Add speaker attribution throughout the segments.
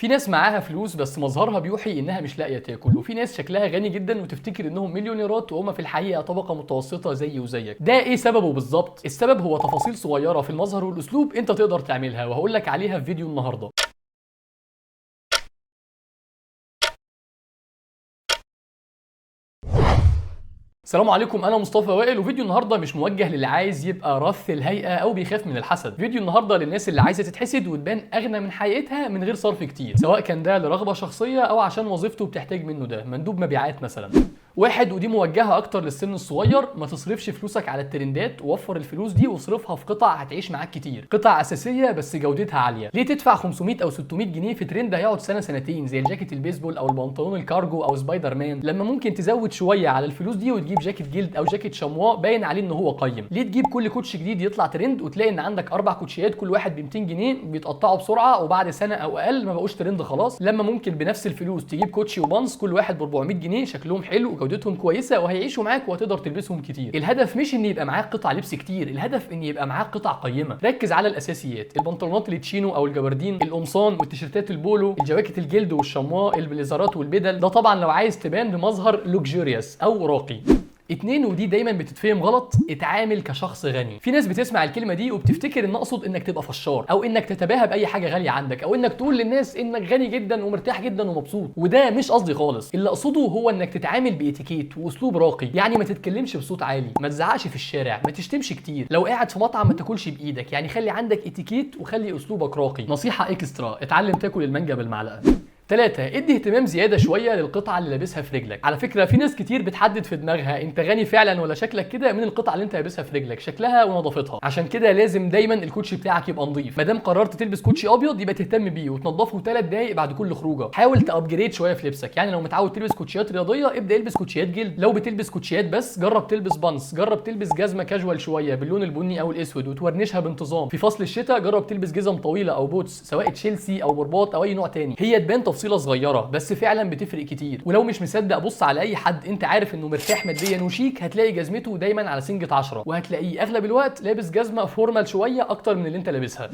Speaker 1: في ناس معاها فلوس بس مظهرها بيوحي انها مش لاقيه تاكل، وفي ناس شكلها غني جدا وتفتكر انهم مليونيرات وهم في الحقيقه طبقه متوسطه زيي وزيك. ده ايه سببه بالظبط؟ السبب هو تفاصيل صغيره في المظهر والاسلوب انت تقدر تعملها، وهقول لك عليها في فيديو النهارده. السلام عليكم، انا مصطفى وائل، وفيديو النهارده مش موجه للي عايز يبقى رث الهيئه او بيخاف من الحسد. فيديو النهارده للناس اللي عايزه تتحسد وتبان اغنى من حقيقتها من غير صرف كتير، سواء كان ده لرغبه شخصيه او عشان وظيفته بتحتاج منه، ده مندوب مبيعات مثلا. واحد، ودي موجهه اكتر للسن الصغير، ما تصرفش فلوسك على الترندات، ووفر الفلوس دي واصرفها في قطع هتعيش معاك كتير، قطع اساسيه بس جودتها عاليه. ليه تدفع 500 او 600 جنيه في ترند هيقعد سنه سنتين زي الجاكيت البيسبول او البنطلون الكارجو او سبايدر مان، لما ممكن تزود شويه على الفلوس دي وتجيب جاكيت جلد او جاكيت شمواء باين عليه ان هو قيم؟ ليه تجيب كل كوتش جديد يطلع ترند وتلاقي ان عندك 4 كوتشيات كل واحد ب 200 جنيه بيتقطعوا بسرعه وبعد سنه او اقل ما بقوش ترند خلاص، لما ممكن بنفس الفلوس تجيب كوتشي وبانس كل واحد ب 400 جنيه شكلهم حلو وجودتهم كويسه وهيعيشوا معاك وهتقدر تلبسهم كتير؟ الهدف مش ان يبقى معاك قطع لبس كتير، الهدف ان يبقى معاك قطع قيمه. ركز على الاساسيات، البنطلونات التشينو او الجبردين، القمصان والتيشيرتات البولو، الجواكت الجلد والشمواء، البليزرات والبدل، ده طبعا لو عايز تبان بمظهر لوكجيريوس او راقي. اتنين، ودي دايما بتتفهم غلط، اتعامل كشخص غني. في ناس بتسمع الكلمه دي وبتفتكر ان اقصد انك تبقى فشار، او انك تتباهى باي حاجه غاليه عندك، او انك تقول للناس انك غني جدا ومرتاح جدا ومبسوط، وده مش قصدي خالص. اللي اقصده هو انك تتعامل باتيكيت واسلوب راقي، يعني ما تتكلمش بصوت عالي، ما تزعقش في الشارع، ما تشتمش كتير، لو قاعد في مطعم ما تاكلش بايدك، يعني خلي عندك اتيكيت وخلي اسلوبك راقي. نصيحه اكسترا، اتعلم تاكل المانجا بالمعلقه. 3، ادي اهتمام زياده شويه للقطعه اللي لابسها في رجلك. على فكره في ناس كتير بتحدد في دماغها انت غني فعلا ولا شكلك كده من القطعه اللي انت لابسها في رجلك، شكلها ونظافتها. عشان كده لازم دايما الكوتشي بتاعك يبقى نظيف. ما دام قررت تلبس كوتشي ابيض يبقى تهتم بيه وتنضفه 3 دقايق بعد كل خروجه. حاول تابجريد شويه في لبسك، يعني لو متعود تلبس كوتشيات رياضيه ابدا البس كوتشيات جلد، لو بتلبس كوتشيات بس جرب تلبس بانس، جرب تلبس جزمه كاجوال شويه باللون البني او الاسود وتورنشها بانتظام. في فصل الشتاء جرب تلبس جزم طويله او بوتس سواء تشيلسي او برباط او اي نوع تاني. هي تبان تفصيله صغيره بس فعلا بتفرق كتير. ولو مش مصدق بص على اي حد انت عارف انه مرتاح ماديا وشيك، هتلاقي جزمته دايما على سنجة 10، وهتلاقيه اغلب الوقت لابس جزمه فورمال شويه اكتر من اللي انت لابسها.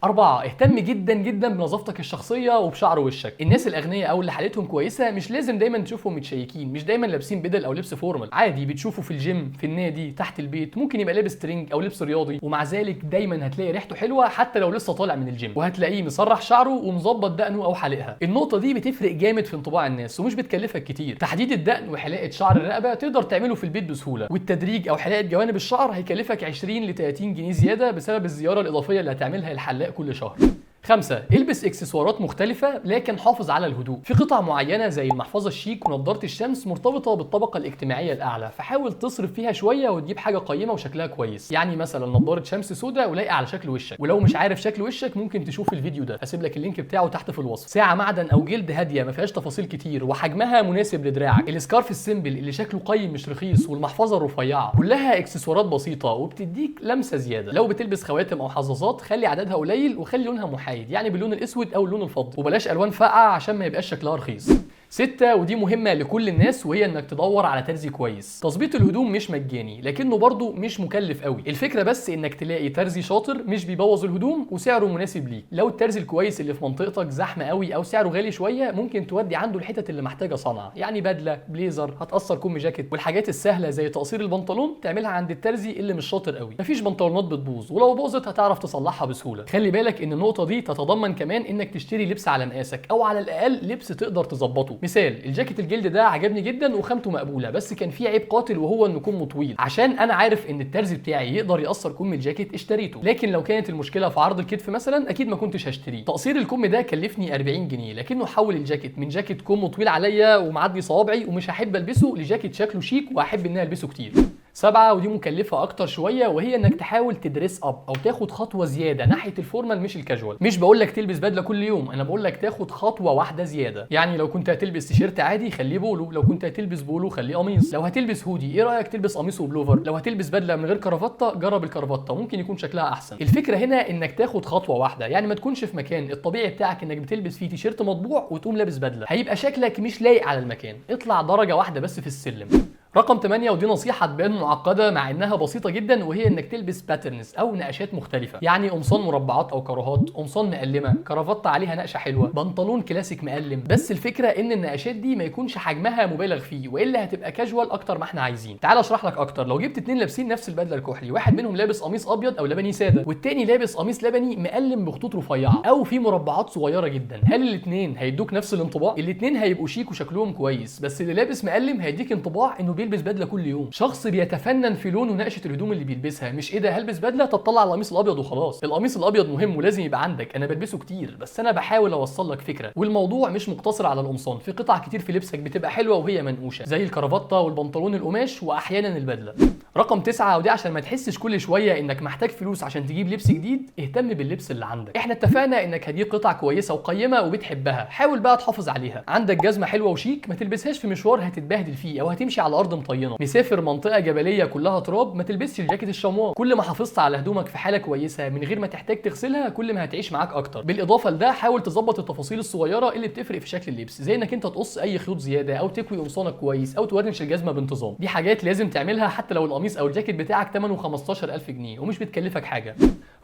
Speaker 1: 4، اهتم جدا جدا بنظافتك الشخصيه وبشعر وشك. الناس الاغنياء او اللي حالتهم كويسه مش لازم دايما تشوفهم متشيكين، مش دايما لابسين بدل او لبس فورمال، عادي بتشوفه في الجيم، في النادي، تحت البيت، ممكن يبقى لابس ترنج او لبس رياضي، ومع ذلك دايما هتلاقي ريحته حلوه حتى لو لسه طالع من الجيم، وهتلاقيه مسرح شعره ومظبط دقنه او حالقها. النقطه دي بتفرق جامد في انطباع الناس ومش بتكلفك كتير. تحديد الدقن وحلاقه شعر الرقبه تقدر تعمله في البيت بسهوله، والتدريج او حلاقه جوانب الشعر هيكلفك 20 ل 30 جنيه زياده بسبب الزياره الاضافيه اللي هتعملها الحلاق كل شهر. 5، البس اكسسوارات مختلفة لكن حافظ على الهدوء. في قطع معينة زي المحفظة الشيك ونضارة الشمس مرتبطة بالطبقة الاجتماعية الأعلى، فحاول تصرف فيها شوية وتجيب حاجة قيمة وشكلها كويس. يعني مثلا نضارة شمس سوداء ولايقة على شكل وشك، ولو مش عارف شكل وشك ممكن تشوف الفيديو ده، هسيب لك اللينك بتاعه تحت في الوصف. ساعة معدن أو جلد هادية ما فيهاش تفاصيل كتير وحجمها مناسب لدراعك، السكارف السيمبل اللي شكله قيم مش رخيص، والمحفظة الرفيعة، كلها اكسسوارات بسيطة وبتديك لمسة زيادة. لو بتلبس خواتم أو حظاظات خلي عددها قليل وخلي لونها محايد، يعني باللون الاسود او اللون الفضي، وبلاش الوان فاقعه عشان ما يبقاش شكلها رخيص. 6، ودي مهمة لكل الناس، وهي انك تدور على ترزي كويس. تظبيط الهدوم مش مجاني لكنه برضه مش مكلف قوي، الفكرة بس انك تلاقي ترزي شاطر مش بيبوظ الهدوم وسعره مناسب ليك. لو الترزي الكويس اللي في منطقتك زحمة قوي او سعره غالي شوية ممكن تودي عنده الحتت اللي محتاجة صنعة، يعني بدلة، بليزر، هتقصر كم جاكيت، والحاجات السهلة زي تقصير البنطلون تعملها عند الترزي اللي مش شاطر قوي. مفيش بنطلونات بتبوظ، ولو باظت هتعرف تصلحها بسهولة. خلي بالك ان النقطة دي تتضمن كمان انك تشتري لبس على مقاسك، او على الاقل لبس تقدر تظبطه. مثال، الجاكيت الجلد ده عجبني جدا وخامته مقبوله، بس كان فيه عيب قاتل وهو انه كمه طويل، عشان انا عارف ان الترزي بتاعي يقدر يقصر كم الجاكيت اشتريته. لكن لو كانت المشكله في عرض الكتف مثلا اكيد ما كنتش هشتريه. تقصير الكم ده كلفني 40 جنيه، لكنه حول الجاكيت من جاكيت كمه طويل عليا ومعدي صوابعي ومش هحب البسه لجاكيت شكله شيك واحب اني البسه كتير. 7، ودي مكلفة أكتر شوية، وهي إنك تحاول تدريس أب أو تاخد خطوة زيادة ناحية الفورمال مش الكاجوال. مش بقول لك تلبس بدلة كل يوم، أنا بقول لك تاخد خطوة واحدة زيادة. يعني لو كنت هتلبس تيشيرت عادي خليه بولو، لو كنت هتلبس بولو خليه قميص، لو هتلبس هودي إيه رأيك تلبس قميص وبلوفر، لو هتلبس بدلة من غير كرافتة جرب الكرافتة ممكن يكون شكلها أحسن. الفكرة هنا إنك تاخد خطوة واحدة، يعني ما تكونش في مكان الطبيعي بتاعك إنك بتلبس فيه تيشيرت مطبوع وتقوم لابس بدلة، هيبقى شكلك مش لايق على المكان. اطلع درجة واحدة بس في السلم. رقم 8 ودي نصيحه تبان معقده مع انها بسيطه جدا، وهي انك تلبس باترنز او نقشات مختلفه، يعني قمصان مربعات او كراهات، قمصان مقلمه، كرافته عليها نقشه حلوه، بنطلون كلاسيك مقلم. بس الفكره ان النقشات دي ما يكونش حجمها مبالغ فيه، والا هتبقى كاجوال اكتر ما احنا عايزين. تعال اشرح لك اكتر. لو جبت اتنين لابسين نفس البدله الكحلي، واحد منهم لابس قميص ابيض او لبني ساده، والتاني لابس قميص لبني مقلم بخطوط رفيعه او في مربعات صغيره جدا، هل الاتنين هيدوك نفس الانطباع؟ الاتنين هيبقوا شيك وشكلهم كويس، بس اللي لابس مقلم هيديك انطباع انه بيلبس بدله كل يوم، شخص بيتفنن في لون ونقشه الهدوم اللي بيلبسها، مش ايه ده هلبس بدله تطلع على القميص الابيض وخلاص. القميص الابيض مهم ولازم يبقى عندك، انا بلبسه كتير، بس انا بحاول اوصل لك فكره. والموضوع مش مقتصر على القمصان، في قطع كتير في لبسك بتبقى حلوه وهي منقوشه، زي الكرافته والبنطلون القماش واحيانا البدله. رقم 9 ودي عشان ما تحسش كل شويه انك محتاج فلوس عشان تجيب لبس جديد، اهتم باللبس اللي عندك. احنا اتفقنا انك هتجيب قطع كويسه وقيمه وبتحبها، حاول بقى تحافظ عليها. عندك جزمه حلوه وشيك، ما تلبسهاش في مشوار هتتبهدل فيه او هتمشي على ارض مطينه. مسافر منطقه جبليه كلها تراب، ما تلبسش الجاكيت الشمواه. كل ما حافظت على هدومك في حاله كويسه من غير ما تحتاج تغسلها، كل ما هتعيش معاك اكتر. بالاضافه لده حاول تظبط التفاصيل الصغيره اللي بتفرق في شكل اللبس، زي انك انت تقص اي خيوط زياده او تكوي قمصانك كويس او تورنش الجزمه بانتظام. دي حاجات لازم تعملها حتى لو القميص او الجاكيت بتاعك ثمنه 15000 جنيه ومش بتكلفك حاجه.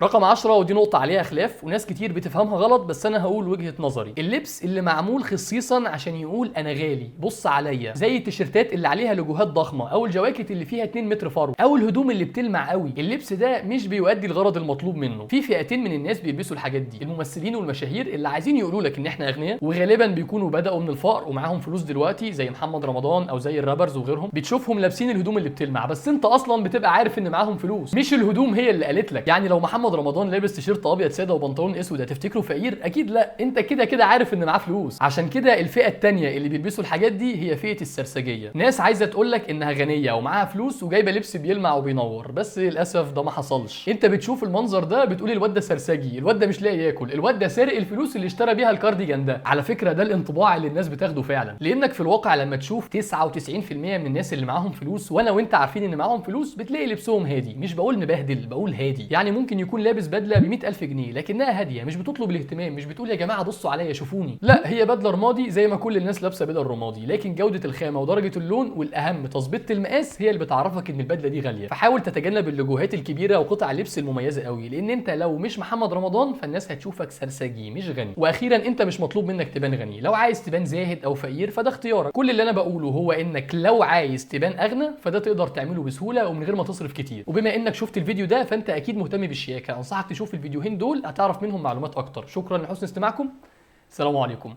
Speaker 1: رقم 10 ودي نقطة عليها خلاف وناس كتير بتفهمها غلط، بس أنا هقول وجهة نظري. اللبس اللي معمول خصيصا عشان يقول أنا غالي، بص عليا، زي التيشيرتات اللي عليها لوجوهات ضخمة أو الجواكت اللي فيها 2 متر فرو أو الهدوم اللي بتلمع قوي، اللبس ده مش بيؤدي الغرض المطلوب منه. في فئتين من الناس بيلبسوا الحاجات دي، الممثلين والمشاهير اللي عايزين يقولوا لك إن إحنا أغنياء، وغالبا بيكونوا بدأوا من الفقر ومعاهم فلوس دلوقتي، زي محمد رمضان أو زي الرابرز وغيرهم. بتشوفهم لابسين الهدوم اللي بتلمع، بس أنت أصلا بتبقى عارف إن معاهم فلوس، مش الهدوم هي اللي قالت لك. يعني لو محمد رمضان لابس تيشيرت ابيض ساده وبنطلون اسود هتفتكره فقير؟ اكيد لا، انت كده كده عارف ان معاه فلوس. عشان كده الفئه الثانيه اللي بيلبسوا الحاجات دي هي فئه السرسجيه، ناس عايزه تقول لك انها غنيه ومعاها فلوس وجايبه لبس بيلمع وبينور، بس للاسف ده ما حصلش. انت بتشوف المنظر ده بتقول الواد ده سرسجي، الواد ده مش لاقي ياكل، الواد ده سارق الفلوس اللي اشترى بيها الكارديجان ده. على فكره ده الانطباع اللي الناس بتاخده فعلا، لانك في الواقع لما تشوف 99% من الناس اللي معاهم فلوس وانا وانت عارفين ان معاهم فلوس، بتلاقي لبسهم هادي. مش بقول مبهدل، بقول هادي. يعني ممكن يكون لابس بدله ب 100000 جنيه لكنها هاديه، مش بتطلب الاهتمام، مش بتقول يا جماعه بصوا عليا شوفوني، لا هي بدله رمادي زي ما كل الناس لابسه بدل رمادي، لكن جوده الخامه ودرجه اللون والاهم تظبيط المقاس هي اللي بتعرفك ان البدله دي غاليه. فحاول تتجنب اللوجوهات الكبيره وقطع اللبس المميزه قوي، لان انت لو مش محمد رمضان فالناس هتشوفك سرسجي مش غني. واخيرا انت مش مطلوب منك تبان غني، لو عايز تبان زاهد او فقير فده اختيارك. كل اللي انا بقوله هو انك لو عايز تبان اغنى فده تقدر تعمله بسهوله ومن غير ما تصرف كتير. وبما انك شفت الفيديو ده فانت اكيد مهتم بالشياكه، انصحك تشوف الفيديوهين دول هتعرف منهم معلومات اكتر. شكرا لحسن استماعكم، السلام عليكم.